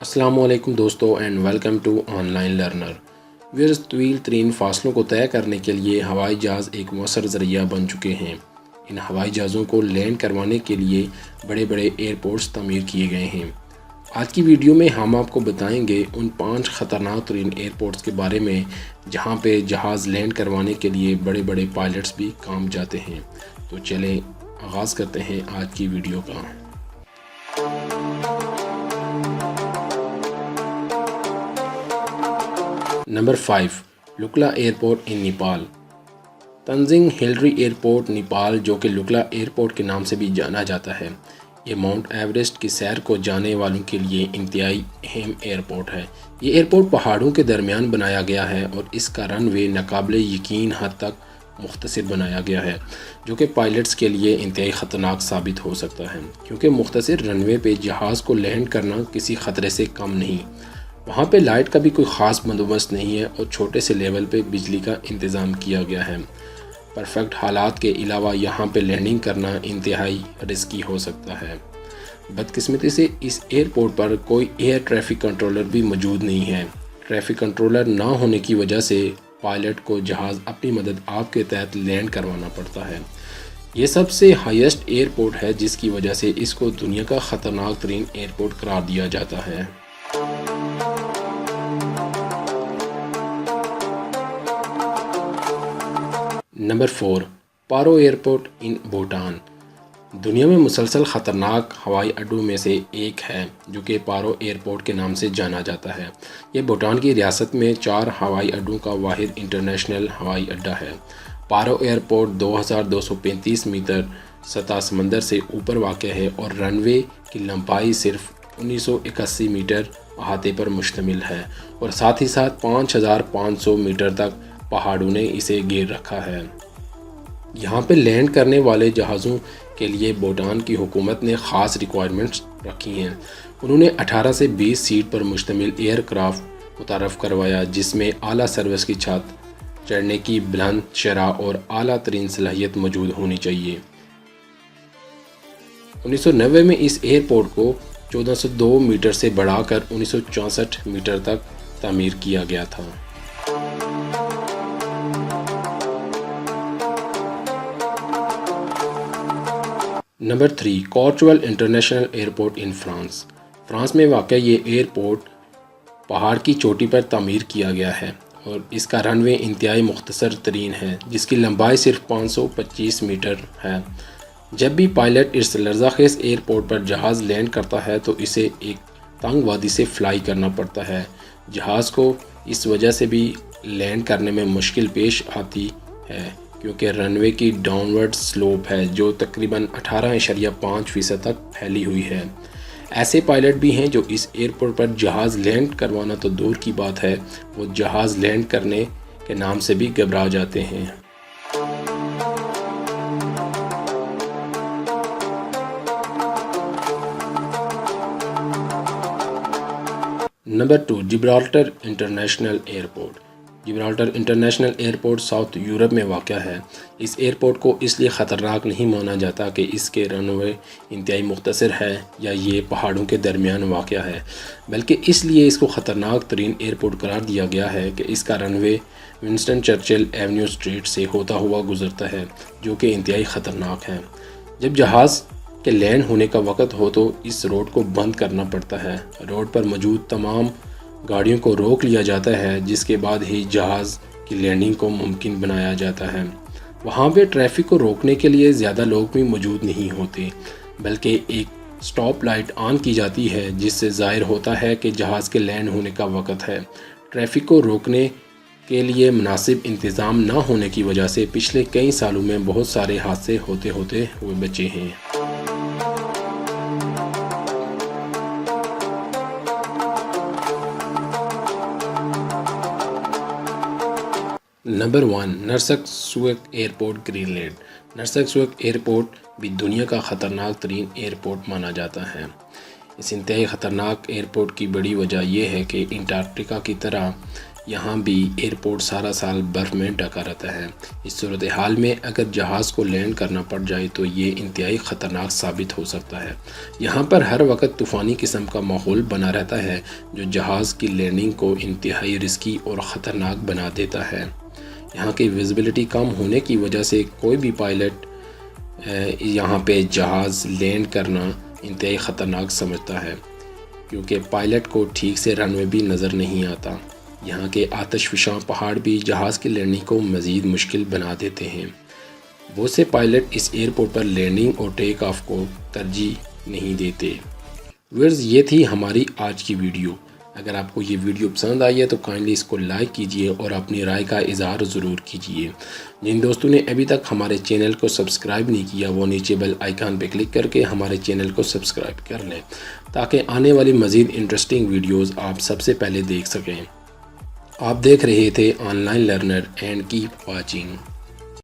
السلام علیکم دوستو and welcome to online learner wares طویل ترین فاصلوں کو طے کرنے کے لیے ہوائی جہاز ایک مؤثر ذریعہ بن چکے ہیں۔ ان ہوائی جہازوں کو لینڈ کروانے کے لیے بڑے بڑے ایئرپورٹس تعمیر کیے گئے ہیں۔ آج کی ویڈیو میں ہم آپ کو بتائیں گے ان 5 خطرناک ترین ایئرپورٹس کے بارے میں جہاں پہ جہاز لینڈ کروانے کے لیے بڑے بڑے پائلٹس بھی کام جاتے ہیں۔ تو چلیں آغاز کرتے ہیں آج کی ویڈیو کا۔ Number 5، Lukla airport in Nepal. Tenzing Hillary airport Nepal, جو کہ لکلا ایئرپورٹ کے نام سے بھی جانا جاتا ہے، یہ ماؤنٹ ایوریسٹ کی سیر کو جانے والوں کے لیے انتہائی اہم ایئرپورٹ ہے۔ یہ ایئرپورٹ پہاڑوں کے درمیان بنایا گیا ہے اور اس کا رن وے ناقابل یقین حد تک مختصر بنایا گیا ہے، جو کہ پائلٹس کے لیے انتہائی خطرناک ثابت ہو سکتا ہے، کیونکہ مختصر رن وے پہ جہاز کو لینڈ کرنا کسی خطرے سے کم نہیں۔ وہاں پہ لائٹ کا بھی کوئی خاص بندوبست نہیں ہے اور چھوٹے سے لیول پہ بجلی کا انتظام کیا گیا ہے۔ پرفیکٹ حالات کے علاوہ یہاں پہ لینڈنگ کرنا انتہائی رسکی ہو سکتا ہے۔ بدقسمتی سے اس ایئرپورٹ پر کوئی ایئر ٹریفک کنٹرولر بھی موجود نہیں ہے۔ ٹریفک کنٹرولر نہ ہونے کی وجہ سے پائلٹ کو جہاز اپنی مدد آپ کے تحت لینڈ کروانا پڑتا ہے۔ یہ سب سے ہائیسٹ ایئرپورٹ ہے، جس کی وجہ سے اس کو دنیا کا خطرناک ترین ایئرپورٹ قرار دیا جاتا ہے۔ Number 4، Paro airport in Bhutan. دنیا میں مسلسل خطرناک ہوائی اڈوں میں سے ایک ہے، جو کہ پارو ایئرپورٹ کے نام سے جانا جاتا ہے۔ یہ بھوٹان کی ریاست میں 4 ہوائی اڈوں کا واحد انٹرنیشنل ہوائی اڈا ہے۔ پارو ایئرپورٹ 2235 میٹر سطح سمندر سے اوپر واقع ہے اور رن وے کی لمبائی صرف 1981 میٹر احاطے پر مشتمل ہے، اور ساتھ ہی ساتھ 5500 میٹر تک پہاڑوں نے اسے گھیر رکھا ہے۔ یہاں پہ لینڈ کرنے والے جہازوں کے لیے بھوٹان کی حکومت نے خاص ریکوائرمنٹس رکھی ہیں۔ انہوں نے 18 سے 20 سیٹ پر مشتمل ایئر کرافٹ متعارف کروایا، جس میں اعلیٰ سروس کی چھت، چڑھنے کی بلند شرح اور اعلیٰ ترین صلاحیت موجود ہونی چاہیے۔ 1990 میں اس ایئرپورٹ کو 1402 میٹر سے بڑھا کر 1964 میٹر تک تعمیر کیا گیا تھا۔ Number 3، Courchevel international airport in France. France میں واقع یہ ایئرپورٹ پہاڑ کی چوٹی پر تعمیر کیا گیا ہے اور اس کا رن وے انتہائی مختصر ترین ہے، جس کی لمبائی صرف 525 میٹر ہے۔ جب بھی پائلٹ اس لرزہ خیز ایئرپورٹ پر جہاز لینڈ کرتا ہے تو اسے ایک تنگ وادی سے فلائی کرنا پڑتا ہے۔ جہاز کو اس وجہ سے بھی لینڈ کرنے میں مشکل پیش آتی ہے، کیونکہ رن وے کی ڈاؤن ورڈ سلوپ ہے جو تقریباً 18.5% تک پھیلی ہوئی ہے۔ ایسے پائلٹ بھی ہیں جو اس ایئرپورٹ پر جہاز لینڈ کروانا تو دور کی بات ہے، وہ جہاز لینڈ کرنے کے نام سے بھی گھبرا جاتے ہیں۔ Number 2، Gibraltar international airport. Gibraltar international airport south Europe میں واقع ہے۔ اس ایئرپورٹ کو اس لیے خطرناک نہیں مانا جاتا کہ اس کے رن وے انتہائی مختصر ہے یا یہ پہاڑوں کے درمیان واقع ہے، بلکہ اس لیے اس کو خطرناک ترین ایئرپورٹ قرار دیا گیا ہے کہ اس کا رن وے ونسٹن چرچل ایونیو اسٹریٹ سے ہوتا ہوا گزرتا ہے، جو کہ انتہائی خطرناک ہے۔ جب جہاز کے لینڈ ہونے کا وقت ہو تو اس روڈ کو بند کرنا پڑتا ہے۔ روڈ پر موجود تمام گاڑیوں کو روک لیا جاتا ہے، جس کے بعد ہی جہاز کی لینڈنگ کو ممکن بنایا جاتا ہے۔ وہاں پہ ٹریفک کو روکنے کے لیے زیادہ لوگ بھی موجود نہیں ہوتے، بلکہ ایک سٹاپ لائٹ آن کی جاتی ہے جس سے ظاہر ہوتا ہے کہ جہاز کے لینڈ ہونے کا وقت ہے۔ ٹریفک کو روکنے کے لیے مناسب انتظام نہ ہونے کی وجہ سے پچھلے کئی سالوں میں بہت سارے حادثے ہوتے ہوئے بچے ہیں۔ Number 1، Narsarsuaq airport Greenland. Narsarsuaq airport بھی دنیا کا خطرناک ترین ایئرپورٹ مانا جاتا ہے۔ اس انتہائی خطرناک ایئرپورٹ کی بڑی وجہ یہ ہے کہ انٹارکٹیکا کی طرح یہاں بھی ایئرپورٹ سارا سال برف میں ڈھکا رہتا ہے۔ اس صورتحال میں اگر جہاز کو لینڈ کرنا پڑ جائے تو یہ انتہائی خطرناک ثابت ہو سکتا ہے۔ یہاں پر ہر وقت طوفانی قسم کا ماحول بنا رہتا ہے جو جہاز کی لینڈنگ کو انتہائی رسکی اور خطرناک بنا دیتا ہے۔ یہاں کی ویزیبلٹی کم ہونے کی وجہ سے کوئی بھی پائلٹ یہاں پہ جہاز لینڈ کرنا انتہائی خطرناک سمجھتا ہے، کیونکہ پائلٹ کو ٹھیک سے رن وے بھی نظر نہیں آتا۔ یہاں کے آتش فشاں پہاڑ بھی جہاز کی لینڈنگ کو مزید مشکل بنا دیتے ہیں۔ بہت سے پائلٹ اس ایئرپورٹ پر لینڈنگ اور ٹیک آف کو ترجیح نہیں دیتے۔ ویئرز، یہ تھی ہماری آج کی ویڈیو۔ اگر آپ کو یہ ویڈیو پسند آئی ہے تو کائنڈلی اس کو لائک کیجئے اور اپنی رائے کا اظہار ضرور کیجئے۔ جن دوستوں نے ابھی تک ہمارے چینل کو سبسکرائب نہیں کیا وہ نیچے بیل آئیکن پہ کلک کر کے ہمارے چینل کو سبسکرائب کر لیں تاکہ آنے والی مزید انٹرسٹنگ ویڈیوز آپ سب سے پہلے دیکھ سکیں۔ آپ دیکھ رہے تھے on line learner and keep watching.